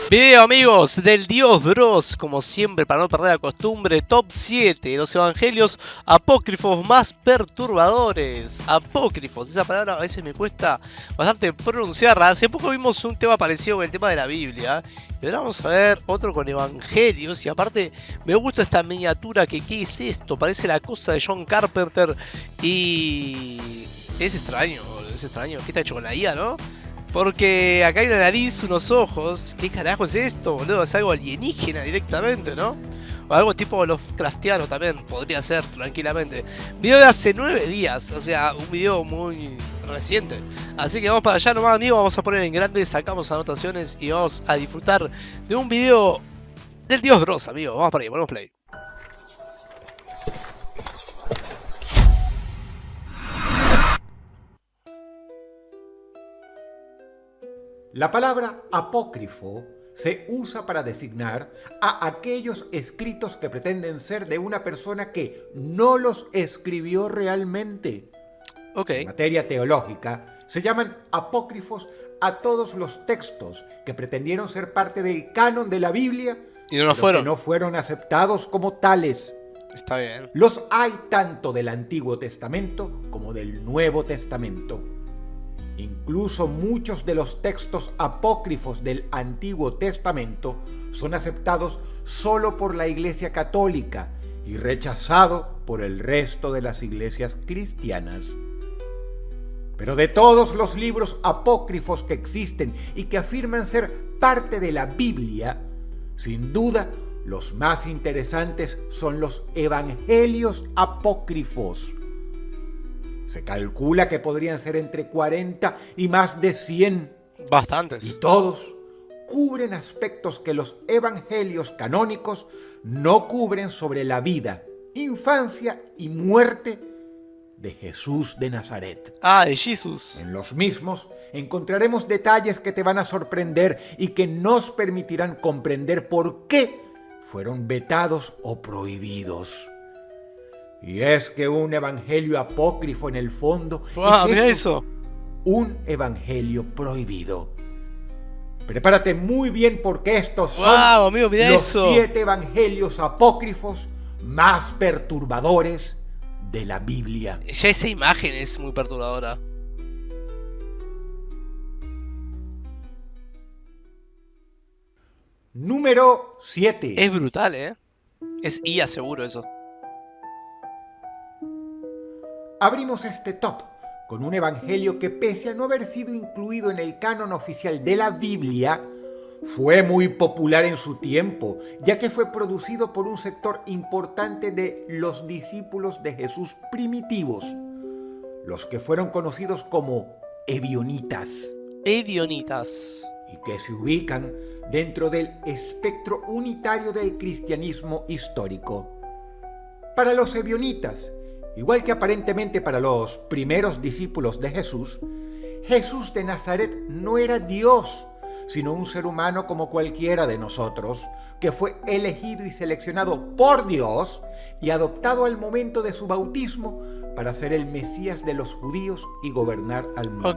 Video amigos del Dios Bros, como siempre para no perder la costumbre, top 7, los evangelios apócrifos más perturbadores. Apócrifos, esa palabra a veces me cuesta bastante pronunciarla. Hace poco vimos un tema parecido con el tema de la Biblia, y ahora vamos a ver otro con evangelios. Y aparte me gusta esta miniatura que ¿qué es esto? Parece la cosa de John Carpenter y es extraño, ¿qué está hecho con la IA, no? Porque acá hay una nariz, unos ojos. ¿Qué carajo es esto, boludo? Es algo alienígena directamente, ¿no? O algo tipo Lovecraftiano también podría ser, tranquilamente. Video de hace 9 días, o sea, un video muy reciente. Así que vamos para allá nomás, amigos. Vamos a poner en grande, sacamos anotaciones y vamos a disfrutar de un video del Dios Bros, amigos. Vamos para ahí, ponemos play. La palabra apócrifo se usa para designar a aquellos escritos que pretenden ser de una persona que no los escribió realmente. En materia teológica, se llaman apócrifos a todos los textos que pretendieron ser parte del canon de la Biblia y no fueron aceptados como tales. Está bien. Los hay tanto del Antiguo Testamento como del Nuevo Testamento. Incluso muchos de los textos apócrifos del Antiguo Testamento son aceptados solo por la Iglesia Católica y rechazados por el resto de las iglesias cristianas. Pero de todos los libros apócrifos que existen y que afirman ser parte de la Biblia, sin duda los más interesantes son los evangelios apócrifos. Se calcula que podrían ser entre 40 y más de 100. Bastantes. Y todos cubren aspectos que los evangelios canónicos no cubren sobre la vida, infancia y muerte de Jesús de Nazaret. De Jesús. En los mismos encontraremos detalles que te van a sorprender y que nos permitirán comprender por qué fueron vetados o prohibidos. Y es que un evangelio apócrifo en el fondo es eso, un evangelio prohibido. Prepárate muy bien porque estos son amigo, los 7 evangelios apócrifos más perturbadores de la Biblia. Ya esa imagen es muy perturbadora. Número 7. Es brutal, Es IA seguro eso. Abrimos este top con un evangelio que, pese a no haber sido incluido en el canon oficial de la Biblia, fue muy popular en su tiempo, ya que fue producido por un sector importante de los discípulos de Jesús primitivos, los que fueron conocidos como ebionitas. Ebionitas. Y que se ubican dentro del espectro unitario del cristianismo histórico. Para los ebionitas, igual que aparentemente para los primeros discípulos de Jesús, Jesús de Nazaret no era Dios, sino un ser humano como cualquiera de nosotros, que fue elegido y seleccionado por Dios y adoptado al momento de su bautismo para ser el Mesías de los judíos y gobernar al mundo.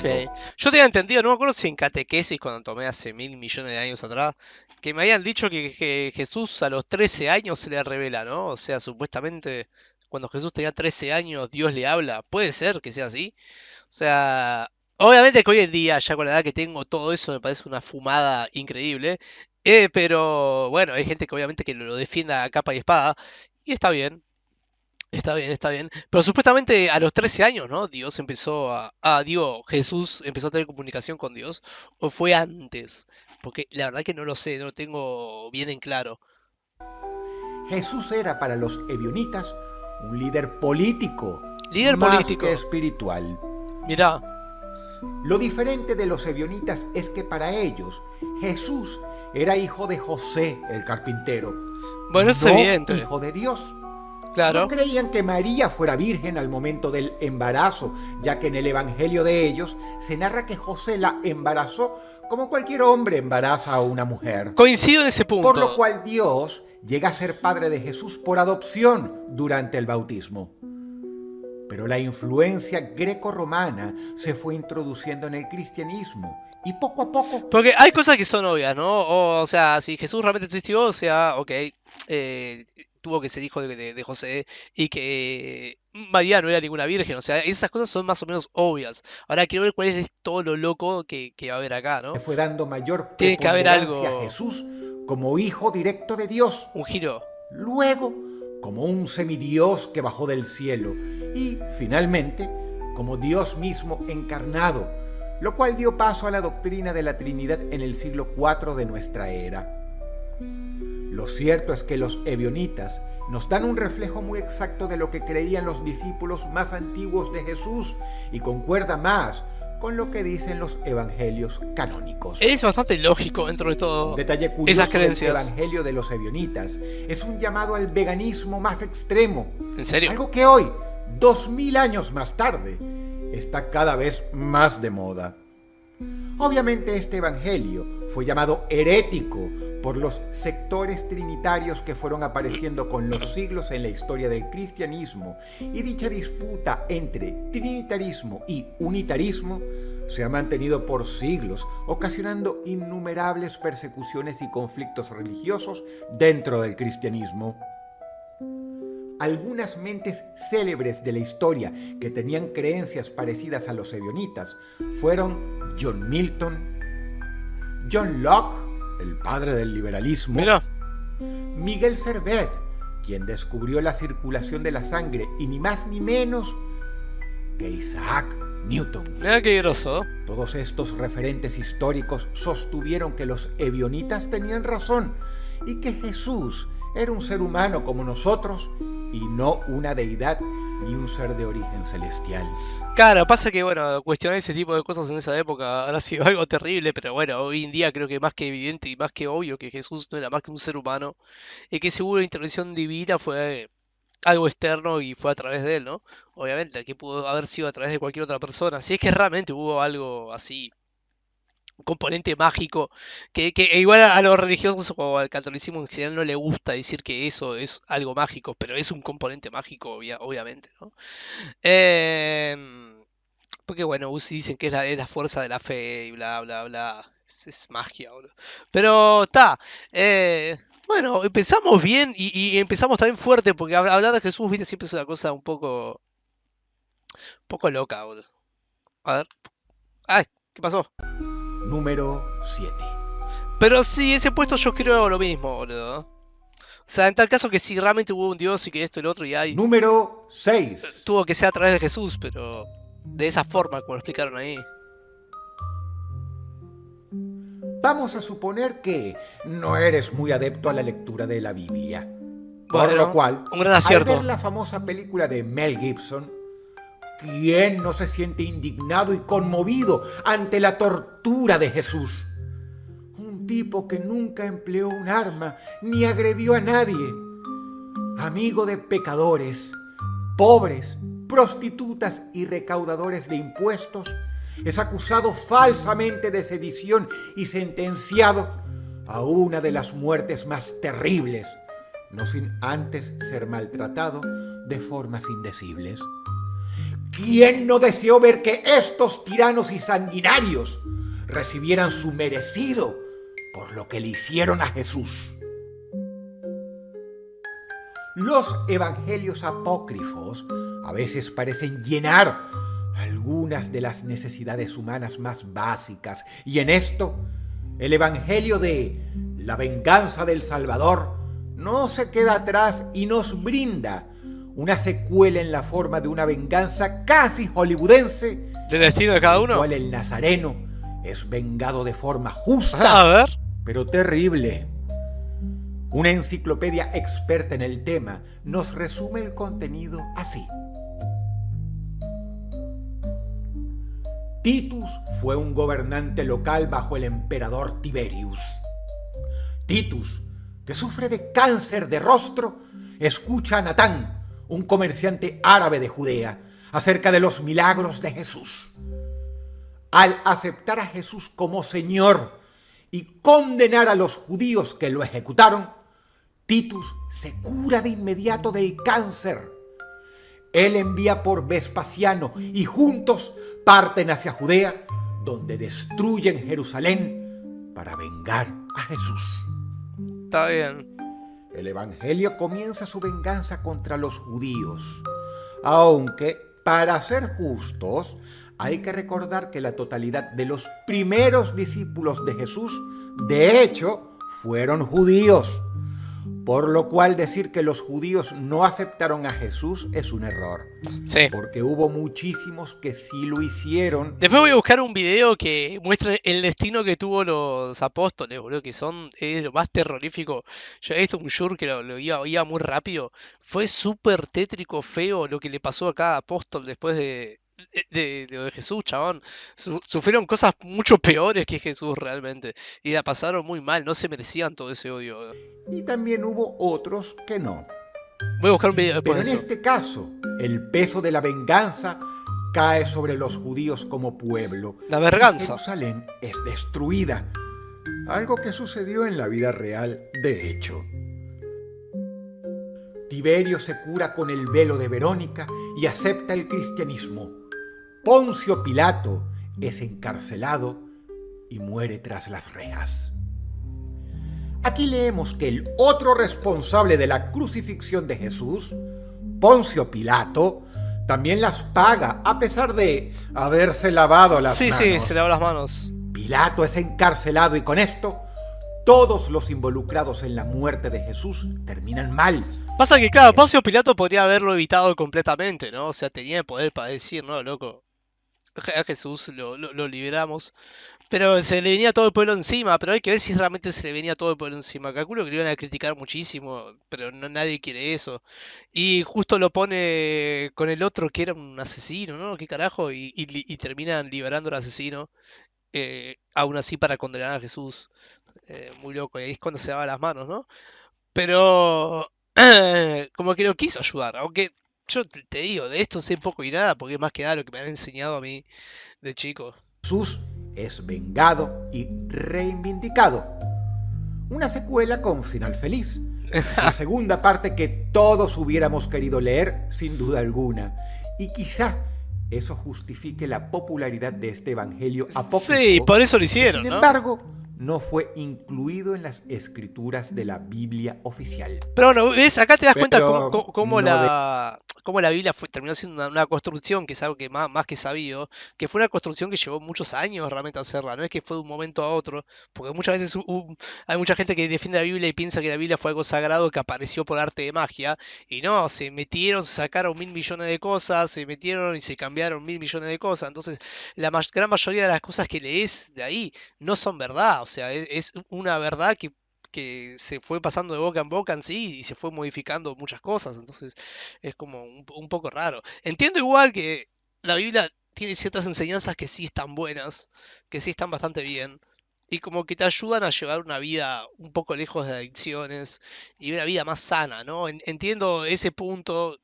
Yo tenía entendido, no me acuerdo si en catequesis cuando tomé hace 1000 millones de años atrás, que me habían dicho que Jesús a los 13 años se le revela, ¿no? O sea, supuestamente cuando Jesús tenía 13 años Dios le habla. ¿Puede ser que sea así? O sea, obviamente que hoy en día, ya con la edad que tengo, todo eso me parece una fumada increíble. Pero bueno, hay gente que obviamente que lo defienda a capa y espada. Y está bien. Está bien. Pero supuestamente a los 13 años, ¿no? Jesús empezó a tener comunicación con Dios. ¿O fue antes? Porque la verdad que no lo sé, no lo tengo bien en claro. Jesús era para los ebionitas un líder político. Más que espiritual. Mirá. Lo diferente de los ebionitas es que para ellos Jesús era hijo de José, el carpintero. Bueno, eso es evidente. Hijo de Dios. Claro. No creían que María fuera virgen al momento del embarazo, ya que en el evangelio de ellos se narra que José la embarazó como cualquier hombre embaraza a una mujer. Coincido en ese punto. Por lo cual Dios llega a ser padre de Jesús por adopción durante el bautismo. Pero la influencia greco-romana se fue introduciendo en el cristianismo Y poco a poco, Porque hay cosas que son obvias, ¿no? O sea, si Jesús realmente existió, o sea, ok, tuvo que ser hijo de José y que María no era ninguna virgen, o sea, esas cosas son más o menos obvias. Ahora quiero ver cuál es todo lo loco que va a haber acá, le ¿no? fue dando mayor Tiene que haber preponderancia a algo, Jesús como hijo directo de Dios, un giro. luego como un semidios que bajó del cielo y finalmente como Dios mismo encarnado, lo cual dio paso a la doctrina de la Trinidad en el siglo IV de nuestra era. Lo cierto es que los ebionitas nos dan un reflejo muy exacto de lo que creían los discípulos más antiguos de Jesús y concuerda más con lo que dicen los evangelios canónicos. Es bastante lógico dentro de todo Un detalle curioso esas del creencias. evangelio de los ebionitas es un llamado al veganismo más extremo. ¿En serio? Algo que hoy, 2000 años más tarde, está cada vez más de moda. Obviamente este evangelio fue llamado herético por los sectores trinitarios que fueron apareciendo con los siglos en la historia del cristianismo, y dicha disputa entre trinitarismo y unitarismo se ha mantenido por siglos, ocasionando innumerables persecuciones y conflictos religiosos dentro del cristianismo. Algunas mentes célebres de la historia que tenían creencias parecidas a los ebionitas fueron John Milton, John Locke, el padre del liberalismo, Mira, Miguel Servet, quien descubrió la circulación de la sangre, y ni más ni menos que Isaac Newton. mira qué groso. Todos estos referentes históricos sostuvieron que los ebionitas tenían razón y que Jesús era un ser humano como nosotros y no una deidad ni un ser de origen celestial. Claro, pasa que, bueno, cuestionar ese tipo de cosas en esa época habrá sido algo terrible, pero bueno, hoy en día creo que más que evidente y más que obvio que Jesús no era más que un ser humano y que seguro la intervención divina fue algo externo y fue a través de él, ¿no? Obviamente, que pudo haber sido a través de cualquier otra persona. Si es que realmente hubo algo así, un componente mágico, que igual a los religiosos o al catolicismo en general no le gusta decir que eso es algo mágico, pero es un componente mágico, obviamente, ¿no? Porque bueno, Uzi dicen que es la fuerza de la fe y bla, bla, bla. Es magia, boludo. Pero está. Bueno, empezamos bien y empezamos también fuerte porque hablar de Jesús, viste, siempre es una cosa un poco loca, boludo. A ver. Ay, ¿qué pasó? Número 7. Pero sí, ese puesto yo creo lo mismo, boludo. O sea, en tal caso que si realmente hubo un Dios y que esto y lo otro y hay, Número 6. tuvo que ser a través de Jesús, pero de esa forma, como lo explicaron ahí. Vamos a suponer que no eres muy adepto a la lectura de la Biblia. Por Bueno, lo cual, un gran al acierto. ver la famosa película de Mel Gibson, ¿quién no se siente indignado y conmovido ante la tortura de Jesús? Un tipo que nunca empleó un arma ni agredió a nadie. Amigo de pecadores, pobres, prostitutas y recaudadores de impuestos, es acusado falsamente de sedición y sentenciado a una de las muertes más terribles, no sin antes ser maltratado de formas indecibles. ¿Quién no deseó ver que estos tiranos y sanguinarios recibieran su merecido por lo que le hicieron a Jesús? Los evangelios apócrifos a veces parecen llenar algunas de las necesidades humanas más básicas, y en esto el evangelio de la venganza del Salvador no se queda atrás y nos brinda una secuela en la forma de una venganza casi hollywoodense, ¿Del destino de cada en la uno? cual el nazareno es vengado de forma justa, A ver. pero terrible. Una enciclopedia experta en el tema nos resume el contenido así. Titus fue un gobernante local bajo el emperador Tiberius. Titus, que sufre de cáncer de rostro, escucha a Natán, un comerciante árabe de Judea, acerca de los milagros de Jesús. Al aceptar a Jesús como Señor y condenar a los judíos que lo ejecutaron, Titus se cura de inmediato del cáncer. Él envía por Vespasiano y juntos parten hacia Judea, donde destruyen Jerusalén para vengar a Jesús. Está bien. El Evangelio comienza su venganza contra los judíos, aunque, para ser justos, hay que recordar que la totalidad de los primeros discípulos de Jesús, de hecho, fueron judíos. Por lo cual decir que los judíos no aceptaron a Jesús es un error. Sí. Porque hubo muchísimos que sí lo hicieron. Después voy a buscar un video que muestre el destino que tuvo los apóstoles, boludo, que es lo más terrorífico. Yo he visto un shur que lo iba muy rápido. Fue súper tétrico, feo lo que le pasó a cada apóstol después de lo de Jesús, chabón. Sufrieron cosas mucho peores que Jesús realmente. Y la pasaron muy mal, no se merecían todo ese odio. Y también hubo otros que no. Voy a buscar un video después Pero en de eso. este caso, el peso de la venganza cae sobre los judíos como pueblo. La venganza. Jerusalén es destruida. Algo que sucedió en la vida real, de hecho. Tiberio se cura con el velo de Verónica y acepta el cristianismo. Poncio Pilato es encarcelado y muere tras las rejas. Aquí leemos que el otro responsable de la crucifixión de Jesús, Poncio Pilato, también las paga a pesar de haberse lavado las manos. Sí, se lavó las manos. Pilato es encarcelado y con esto todos los involucrados en la muerte de Jesús terminan mal. Pasa que, claro, Poncio Pilato podría haberlo evitado completamente, ¿no? O sea, tenía el poder para decir, no, loco, a Jesús lo liberamos. Pero se le venía todo el pueblo encima, pero hay que ver si realmente se le venía todo el pueblo encima. Calculo que lo iban a criticar muchísimo, pero nadie quiere eso. Y justo lo pone con el otro que era un asesino, ¿no? ¿Qué carajo? Y terminan liberando al asesino, aún así para condenar a Jesús. Muy loco, y ahí es cuando se lava las manos, ¿no? Pero como que lo quiso ayudar, aunque yo te digo, de esto sé poco y nada, porque es más que nada lo que me han enseñado a mí de chico. Jesús es vengado y reivindicado. Una secuela con final feliz. La segunda parte que todos hubiéramos querido leer, sin duda alguna. Y quizá eso justifique la popularidad de este evangelio apócrifo. Sí, por eso lo hicieron, Sin embargo, no fue incluido en las escrituras de la Biblia oficial. Pero bueno, ves, acá te das cuenta Pero cómo no la Biblia terminó siendo una construcción, que es algo que más que sabido, que fue una construcción que llevó muchos años realmente a hacerla, no es que fue de un momento a otro, porque muchas veces hay mucha gente que defiende la Biblia y piensa que la Biblia fue algo sagrado que apareció por arte de magia, y no, se metieron, sacaron 1.000 millones de cosas, se metieron y se cambiaron 1.000 millones de cosas, entonces gran mayoría de las cosas que lees de ahí no son verdad, o sea, es una verdad que se fue pasando de boca en boca en sí y se fue modificando muchas cosas, entonces es como un poco raro. Entiendo igual que la Biblia tiene ciertas enseñanzas que sí están buenas, que sí están bastante bien, y como que te ayudan a llevar una vida un poco lejos de adicciones y una vida más sana, ¿no? Entiendo ese punto.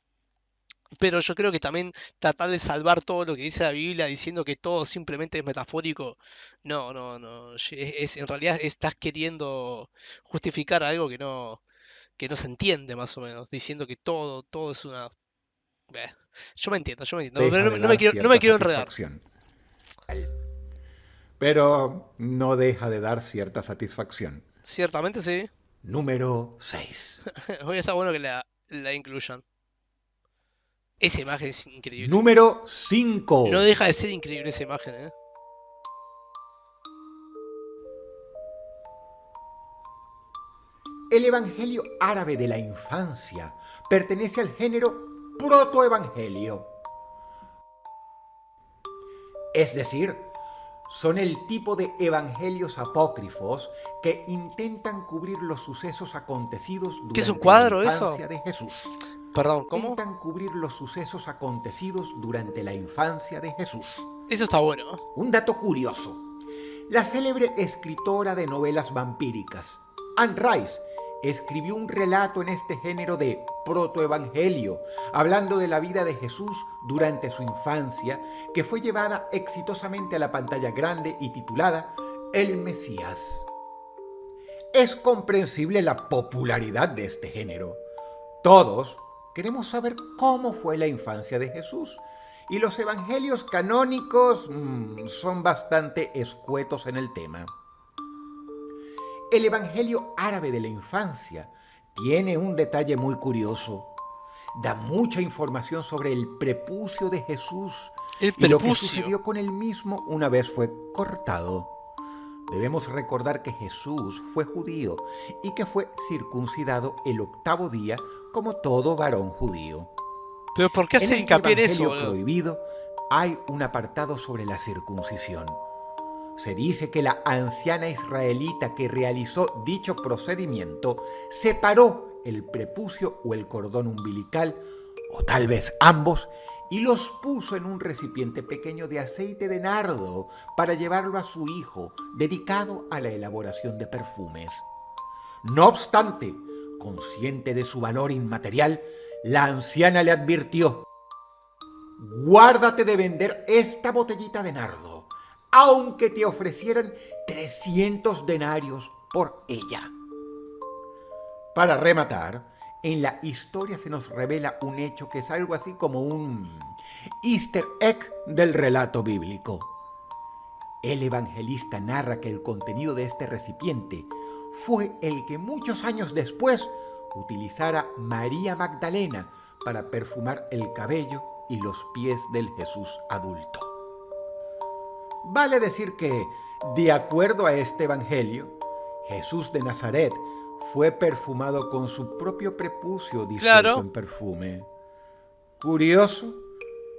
Pero yo creo que también tratar de salvar todo lo que dice la Biblia diciendo que todo simplemente es metafórico, no. En realidad estás queriendo justificar algo que no se entiende más o menos, diciendo que todo es una... Beh, yo me entiendo, deja pero de no me dar quiero, no me cierta quiero enredar. satisfacción. Pero no deja de dar cierta satisfacción. Ciertamente sí. Número 6. Hoy está bueno que la incluyan. Esa imagen es increíble. Número 5. No deja de ser increíble esa imagen, ¿eh? El evangelio árabe de la infancia pertenece al género protoevangelio. Es decir, son el tipo de evangelios apócrifos que intentan cubrir los sucesos acontecidos durante ¿Qué es un cuadro la eso? infancia de Jesús. Perdón, ¿cómo? Intentan cubrir los sucesos acontecidos durante la infancia de Jesús. Eso está bueno. Un dato curioso. La célebre escritora de novelas vampíricas, Anne Rice, escribió un relato en este género de protoevangelio, hablando de la vida de Jesús durante su infancia, que fue llevada exitosamente a la pantalla grande y titulada El Mesías. Es comprensible la popularidad de este género. Todos queremos saber cómo fue la infancia de Jesús y los evangelios canónicos son bastante escuetos en el tema. El evangelio árabe de la infancia tiene un detalle muy curioso. Da mucha información sobre el prepucio de Jesús y lo que sucedió con él mismo una vez fue cortado. Debemos recordar que Jesús fue judío y que fue circuncidado el 8º día como todo varón judío. ¿Pero por qué hace hincapié en eso? En el prohibido hay un apartado sobre la circuncisión. Se dice que la anciana israelita que realizó dicho procedimiento separó el prepucio o el cordón umbilical, o tal vez ambos, y los puso en un recipiente pequeño de aceite de nardo para llevarlo a su hijo, dedicado a la elaboración de perfumes. No obstante, consciente de su valor inmaterial, la anciana le advirtió: «Guárdate de vender esta botellita de nardo, aunque te ofrecieran 300 denarios por ella». Para rematar, en la historia se nos revela un hecho que es algo así como un easter egg del relato bíblico. El evangelista narra que el contenido de este recipiente fue el que muchos años después utilizara María Magdalena para perfumar el cabello y los pies del Jesús adulto. Vale decir que, de acuerdo a este evangelio, Jesús de Nazaret fue perfumado con su propio prepucio disuelto en perfume. Curioso,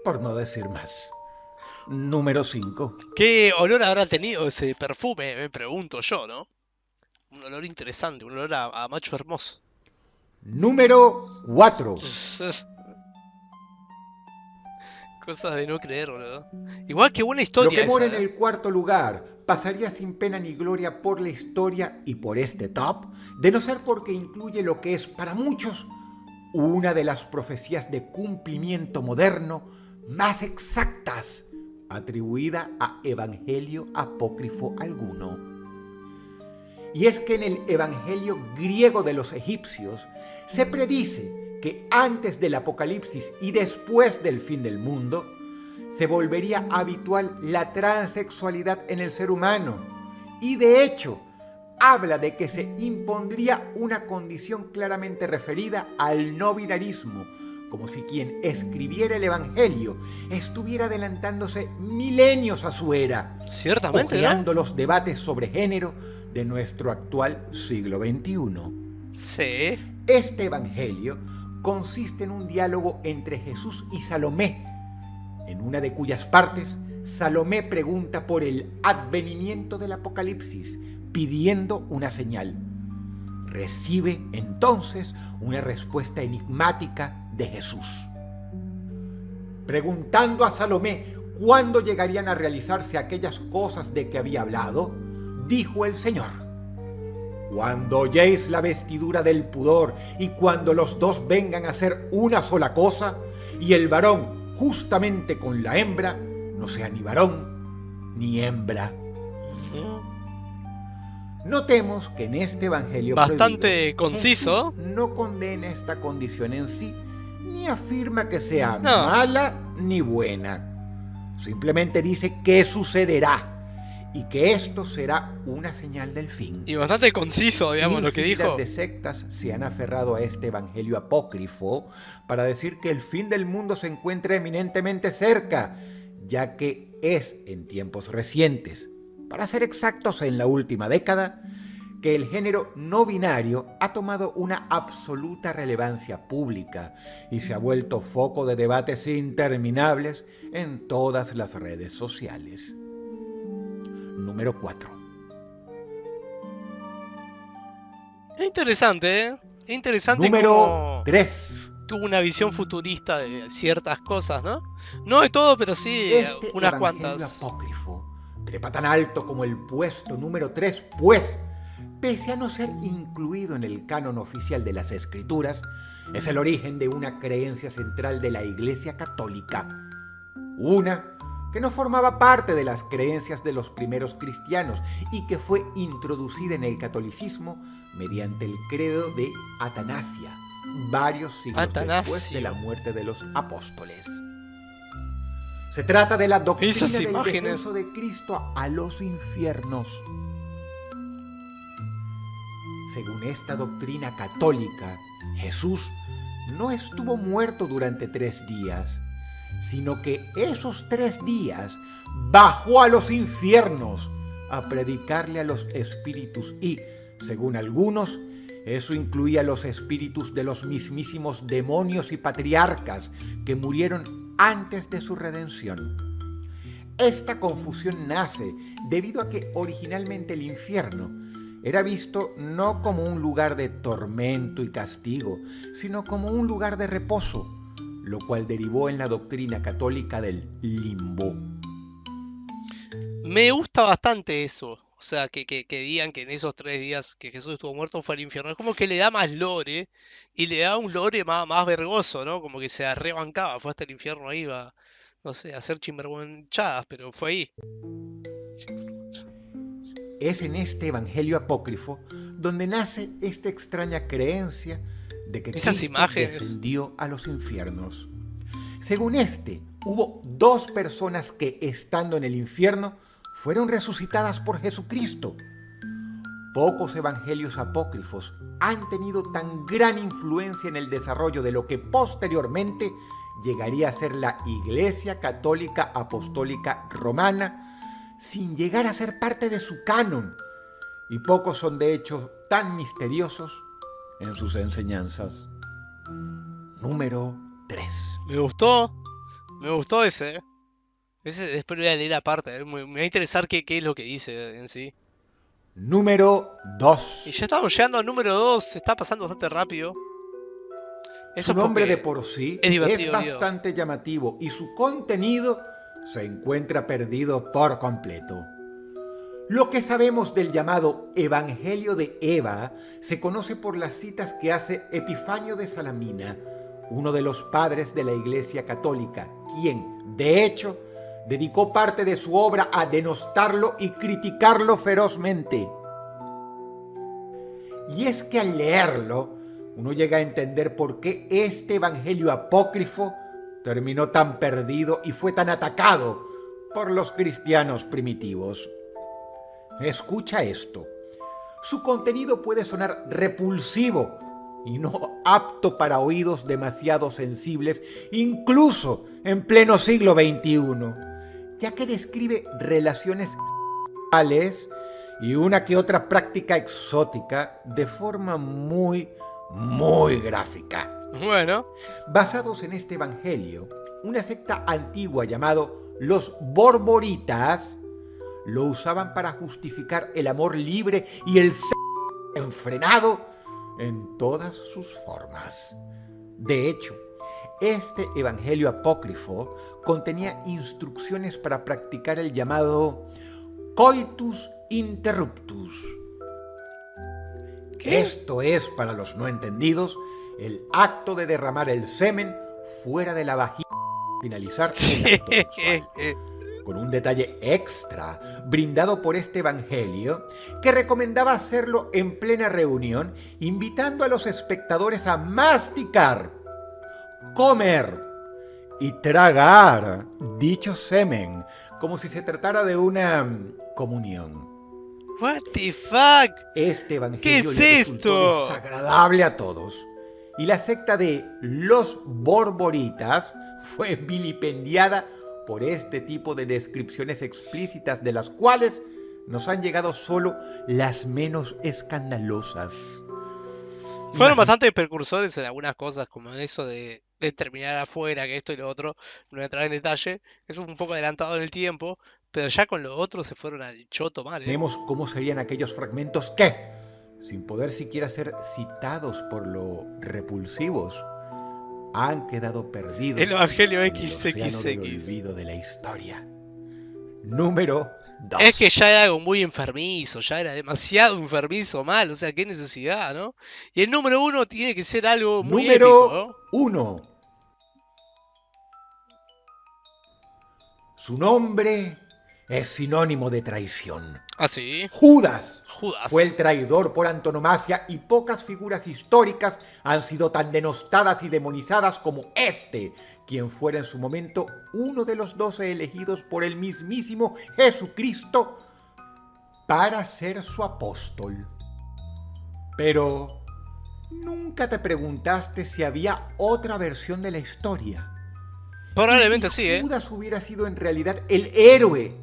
por no decir más. Número 5. ¿Qué olor habrá tenido ese perfume? Me pregunto yo, ¿no? Un olor interesante, un olor a macho hermoso. Número 4. Cosas de no creer, boludo. Igual que buena historia. Lo que mora esa, en el 4º lugar pasaría sin pena ni gloria por la historia y por este top, de no ser porque incluye lo que es para muchos una de las profecías de cumplimiento moderno más exactas atribuida a evangelio apócrifo alguno. Y es que en el evangelio griego de los egipcios se predice que antes del apocalipsis y después del fin del mundo se volvería habitual la transexualidad en el ser humano, y de hecho habla de que se impondría una condición claramente referida al no binarismo, como si quien escribiera el evangelio estuviera adelantándose milenios a su era, ciertamente, creando los debates sobre género de nuestro actual siglo XXI. Sí. Este evangelio consiste en un diálogo entre Jesús y Salomé, en una de cuyas partes Salomé pregunta por el advenimiento del Apocalipsis, pidiendo una señal. Recibe entonces una respuesta enigmática de Jesús. Preguntando a Salomé cuándo llegarían a realizarse aquellas cosas de que había hablado, dijo el Señor: «Cuando oyéis la vestidura del pudor y cuando los dos vengan a ser una sola cosa, y el varón justamente con la hembra, no sea ni varón ni hembra». Notemos que en este evangelio bastante conciso, Jesús no condena esta condición en sí, ni afirma que sea mala ni buena. Simplemente dice qué sucederá y que esto será una señal del fin. Y bastante conciso, digamos, lo que dijo. De sectas se han aferrado a este evangelio apócrifo para decir que el fin del mundo se encuentra eminentemente cerca, ya que es en tiempos recientes, para ser exactos en la última década, que el género no binario ha tomado una absoluta relevancia pública y se ha vuelto foco de debates interminables en todas las redes sociales. Número 4. Es interesante, ¿eh? Es interesante. Número 3. Tuvo una visión futurista de ciertas cosas, ¿no? No de todo, pero sí unas cuantas. Apócrifo trepa tan alto como el puesto número 3, pues, pese a no ser incluido en el canon oficial de las Escrituras, es el origen de una creencia central de la Iglesia Católica. Una que no formaba parte de las creencias de los primeros cristianos y que fue introducida en el catolicismo mediante el credo de Atanasia, varios siglos después de la muerte de los apóstoles. Se trata de la doctrina Esas del imágenes. descenso de Cristo a los infiernos. Según esta doctrina católica, Jesús no estuvo muerto durante 3 días, sino que esos 3 días bajó a los infiernos a predicarle a los espíritus y, según algunos, eso incluía los espíritus de los mismísimos demonios y patriarcas que murieron antes de su redención. Esta confusión nace debido a que originalmente el infierno era visto no como un lugar de tormento y castigo, sino como un lugar de reposo, lo cual derivó en la doctrina católica del limbo. Me gusta bastante eso. O sea, que digan que en esos 3 días que Jesús estuvo muerto fue al infierno. Es como que le da más lore y le da un lore más vergoso, ¿no? Como que se arrebancaba, fue hasta el infierno ahí, va, no sé, a hacer chimberguanchadas, pero fue ahí. Es en este evangelio apócrifo donde nace esta extraña creencia de que Esas Cristo imágenes. descendió a los infiernos. Según este, hubo 2 personas que, estando en el infierno, fueron resucitadas por Jesucristo. Pocos evangelios apócrifos han tenido tan gran influencia en el desarrollo de lo que posteriormente llegaría a ser la Iglesia Católica Apostólica Romana, sin llegar a ser parte de su canon, y pocos son de hecho tan misteriosos en sus enseñanzas. Número 3. Me gustó ese, ¿eh? Ese después lo voy a leer aparte, me va a interesar qué es lo que dice en sí. Número 2. Y ya estamos llegando al número 2, se está pasando bastante rápido. Eso Su nombre porque de por sí es divertido, bastante llamativo y su contenido se encuentra perdido por completo. Lo que sabemos del llamado Evangelio de Eva se conoce por las citas que hace Epifanio de Salamina, uno de los padres de la Iglesia Católica, quien, de hecho, dedicó parte de su obra a denostarlo y criticarlo ferozmente. Y es que al leerlo, uno llega a entender por qué este evangelio apócrifo terminó tan perdido y fue tan atacado por los cristianos primitivos. Escucha esto. Su contenido puede sonar repulsivo y no apto para oídos demasiado sensibles, incluso en pleno siglo XXI, ya que describe relaciones sexuales y una que otra práctica exótica de forma muy gráfica. Bueno. Basados en este evangelio, una secta antigua llamado los Borboritas lo usaban para justificar el amor libre y el sexo enfrenado en todas sus formas. De hecho, este evangelio apócrifo contenía instrucciones para practicar el llamado coitus interruptus. ¿Qué? Esto es, para los no entendidos, el acto de derramar el semen fuera de la vagina al finalizar el acto sexual. Con un detalle extra brindado por este evangelio que recomendaba hacerlo en plena reunión, invitando a los espectadores a masticar, comer y tragar dicho semen como si se tratara de una comunión. What the fuck? Este evangelio ¿Qué es le resultó esto? desagradable a todos, y la secta de los Borboritas fue vilipendiada por este tipo de descripciones explícitas, de las cuales nos han llegado solo las menos escandalosas. Fueron bastante precursores en algunas cosas, como en eso de terminar afuera, que esto y lo otro, no voy a entrar en detalle. Es un poco adelantado en el tiempo, pero ya con lo otro se fueron al choto mal, ¿eh? Vemos cómo serían aquellos fragmentos que, sin poder siquiera ser citados por lo repulsivos, han quedado perdidos El Evangelio en el océano del XXX. olvido de la historia. Número 2. Es que ya era algo muy enfermizo, ya era demasiado enfermizo mal, o sea, qué necesidad, ¿no? Y el número 1 tiene que ser algo muy épico, Número ¿no? 1. Su nombre es sinónimo de traición. ¿Ah, sí? Judas Judas. fue el traidor por antonomasia y pocas figuras históricas han sido tan denostadas y demonizadas como este, quien fuera en su momento uno de los 12 elegidos por el mismísimo Jesucristo para ser su apóstol. Pero ¿nunca te preguntaste si había otra versión de la historia? Probablemente ¿Y si sí, Judas hubiera sido en realidad el héroe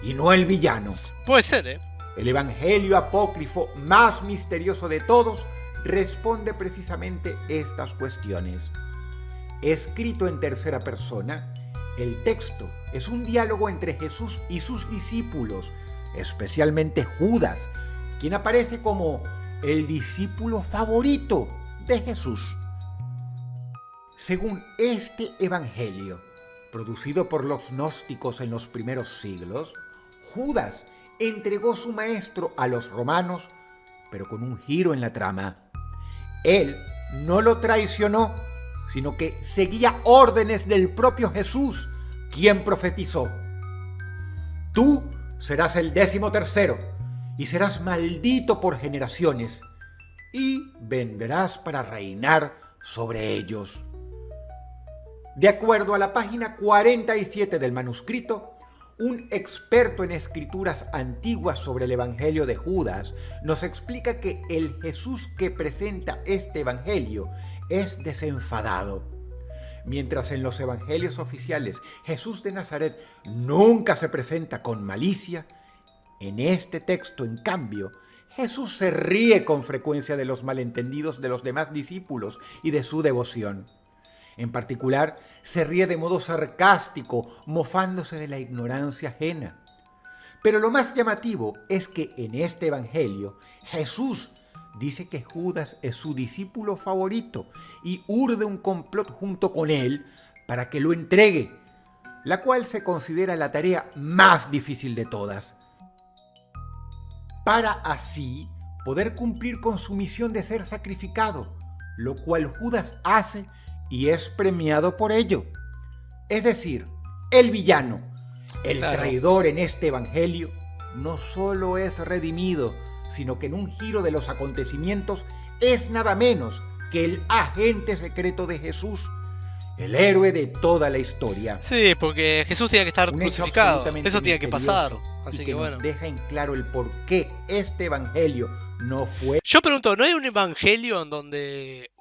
y no el villano? Puede ser, El evangelio apócrifo más misterioso de todos responde precisamente estas cuestiones. Escrito en tercera persona, el texto es un diálogo entre Jesús y sus discípulos, especialmente Judas, quien aparece como el discípulo favorito de Jesús. Según este evangelio, producido por los gnósticos en los primeros siglos, Judas entregó su maestro a los romanos, pero con un giro en la trama. Él no lo traicionó, sino que seguía órdenes del propio Jesús, quien profetizó: tú serás el 13º y serás maldito por generaciones, y vendrás para reinar sobre ellos. De acuerdo a la página 47 del manuscrito, un experto en escrituras antiguas sobre el Evangelio de Judas nos explica que el Jesús que presenta este Evangelio es desenfadado. Mientras en los evangelios oficiales Jesús de Nazaret nunca se presenta con malicia, en este texto, en cambio, Jesús se ríe con frecuencia de los malentendidos de los demás discípulos y de su devoción. En particular, se ríe de modo sarcástico, mofándose de la ignorancia ajena. Pero lo más llamativo es que en este evangelio, Jesús dice que Judas es su discípulo favorito y urde un complot junto con él para que lo entregue, la cual se considera la tarea más difícil de todas, para así poder cumplir con su misión de ser sacrificado, lo cual Judas hace y es premiado por ello. Es decir, el villano, el traidor en este evangelio, no solo es redimido, sino que en un giro de los acontecimientos es nada menos que el agente secreto de Jesús, el héroe de toda la historia. Sí, porque Jesús tenía que estar crucificado, eso tenía que pasar, así que bueno. Nos deja en claro el por qué este evangelio no fue... Yo pregunto, ¿no hay un evangelio en donde...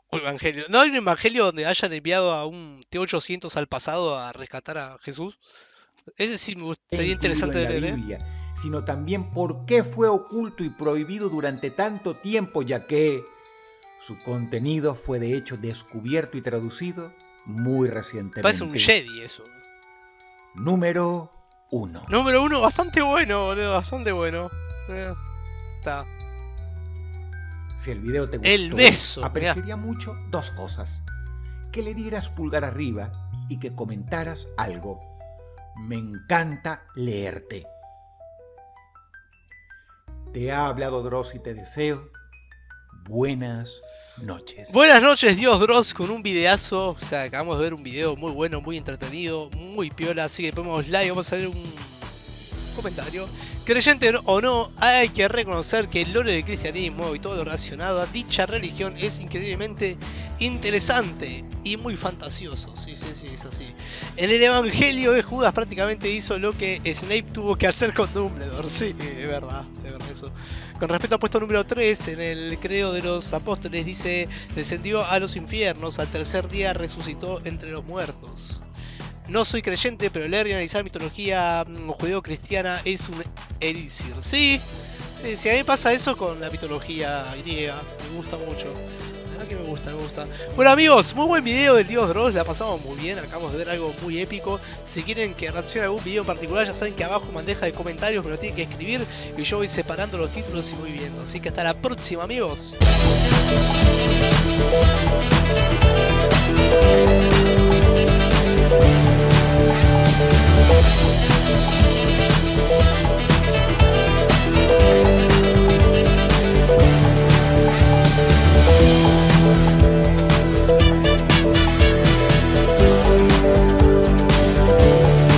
¿No hay un evangelio donde hayan enviado a un T-800 al pasado a rescatar a Jesús? Ese sí sería interesante de leer. Biblia, sino también por qué fue oculto y prohibido durante tanto tiempo, ya que su contenido fue de hecho descubierto y traducido muy recientemente. Parece un Jedi eso. Número 1. Número 1, bastante bueno, boludo, bastante bueno. Está. Si el video te gustó, el beso, apreciaría mucho dos cosas: que le dieras pulgar arriba y que comentaras algo. Me encanta leerte. Te ha hablado Dross y te deseo buenas noches. Buenas noches, Dios Dross, con un videazo. O sea, acabamos de ver un video muy bueno, muy entretenido, muy piola. Así que ponemos like, vamos a ver un comentario. Creyente o no, hay que reconocer que el lore del cristianismo y todo lo relacionado a dicha religión es increíblemente interesante y muy fantasioso. Sí, es así. En el evangelio de Judas prácticamente hizo lo que Snape tuvo que hacer con Dumbledore. Sí, es verdad eso. Con respecto al puesto número 3, en el credo de los apóstoles dice: descendió a los infiernos, al tercer día resucitó entre los muertos. No soy creyente, pero leer y analizar mitología judeo-cristiana es un elixir. Sí, a mí me pasa eso con la mitología griega. Me gusta mucho. La verdad que me gusta. Bueno, amigos, muy buen video del Dios Dross. La pasamos muy bien. Acabamos de ver algo muy épico. Si quieren que reaccione a algún video en particular, ya saben que abajo bandeja de comentarios me lo tienen que escribir y yo voy separando los títulos y voy viendo. Así que hasta la próxima, amigos.